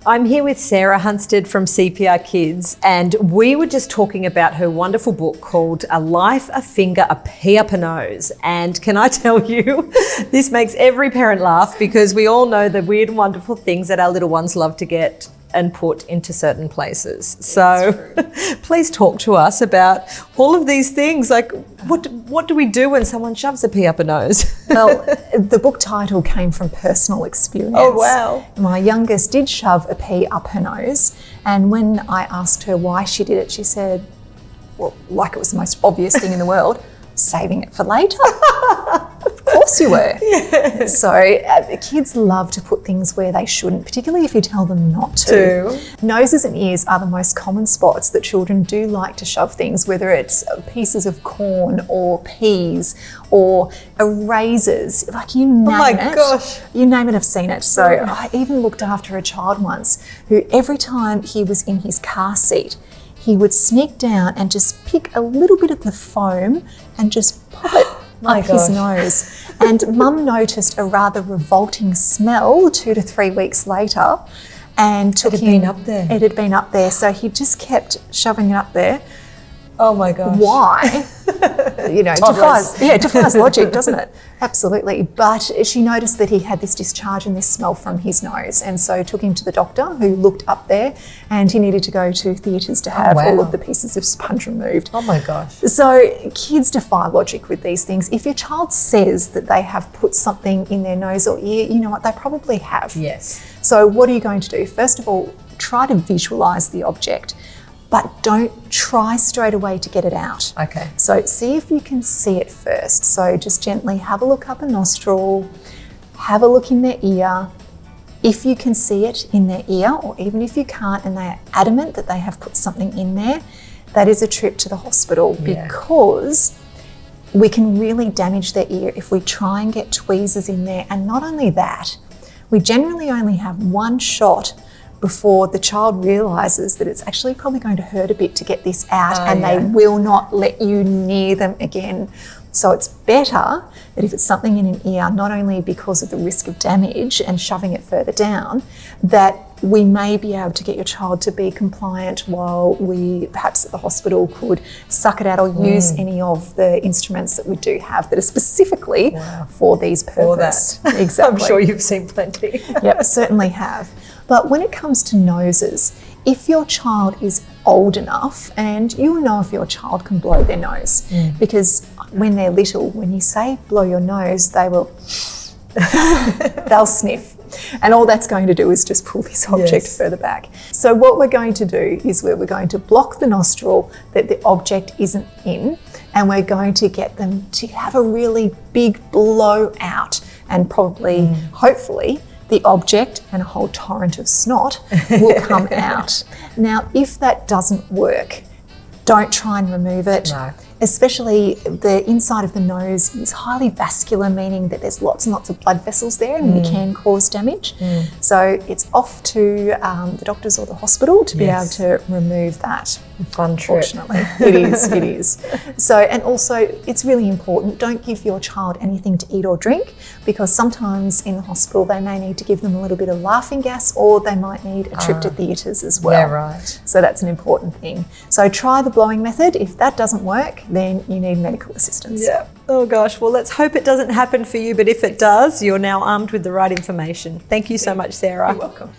I'm here with Sarah Hunstead from CPR Kids, and we were just talking about her wonderful book called A Life, a Finger, a Pee Up a Nose. And can I tell you, this makes every parent laugh because we all know the weird and wonderful things that our little ones love to get and put into certain places. So please talk to us about all of these things. Like, what do we do when someone shoves a pee up a nose? Well, the book title came from personal experience. Oh, wow. My youngest did shove a pee up her nose, and when I asked her why she did it, she said, well, like it was the most obvious thing in the world, saving it for later. Of course you were. Yeah. So kids love to put things where they shouldn't, particularly if you tell them not to. Noses and ears are the most common spots that children do like to shove things, whether it's pieces of corn or peas or erasers, like you name it. Oh my gosh. You name it, I've seen it. So I even looked after a child once who every time he was in his car seat, he would sneak down and just pick a little bit of the foam and just pop it up his nose. And Mum noticed a rather revolting smell 2 to 3 weeks later and took him. It had been up there. It had been up there. So he just kept shoving it up there. Oh my gosh. Why? Defies logic, doesn't it? Absolutely. But she noticed that he had this discharge and this smell from his nose, and so took him to the doctor, who looked up there, and he needed to go to theatres to have all of the pieces of sponge removed. Oh my gosh. So kids defy logic with these things. If your child says that they have put something in their nose or ear, you know what, they probably have. Yes. So what are you going to do? First of all, try to visualise the object, but don't try straight away to get it out. Okay. So see if you can see it first. So just gently have a look up a nostril, have a look in their ear. If you can see it in their ear, or even if you can't and they are adamant that they have put something in there, that is a trip to the hospital, because we can really damage their ear if we try and get tweezers in there. And not only that, we generally only have one shot before the child realises that it's actually probably going to hurt a bit to get this out, and they will not let you near them again. So it's better that if it's something in an ear, not only because of the risk of damage and shoving it further down, that we may be able to get your child to be compliant while we perhaps at the hospital could suck it out or use any of the instruments that we do have that are specifically for these purposes. Exactly. I'm sure you've seen plenty. Yep, certainly have. But when it comes to noses, if your child is old enough, and you'll know if your child can blow their nose, because when they're little, when you say blow your nose, they will, they'll sniff. And all that's going to do is just pull this object further back. So what we're going to do is we're going to block the nostril that the object isn't in, and we're going to get them to have a really big blowout, and probably, hopefully, the object and a whole torrent of snot will come out. Now, if that doesn't work, don't try and remove it. No. Especially the inside of the nose is highly vascular, meaning that there's lots and lots of blood vessels there, and it can cause damage. So it's off to the doctors or the hospital to be able to remove that. Fun trip. Unfortunately, it is. So, and also it's really important, don't give your child anything to eat or drink, because sometimes in the hospital they may need to give them a little bit of laughing gas, or they might need a trip to theatres as well. Yeah, right. So that's an important thing. So try the blowing method. If that doesn't work, then you need medical assistance. Yeah. Oh gosh, well, let's hope it doesn't happen for you, but if it does, you're now armed with the right information. Thank you so much, Sarah. You're welcome.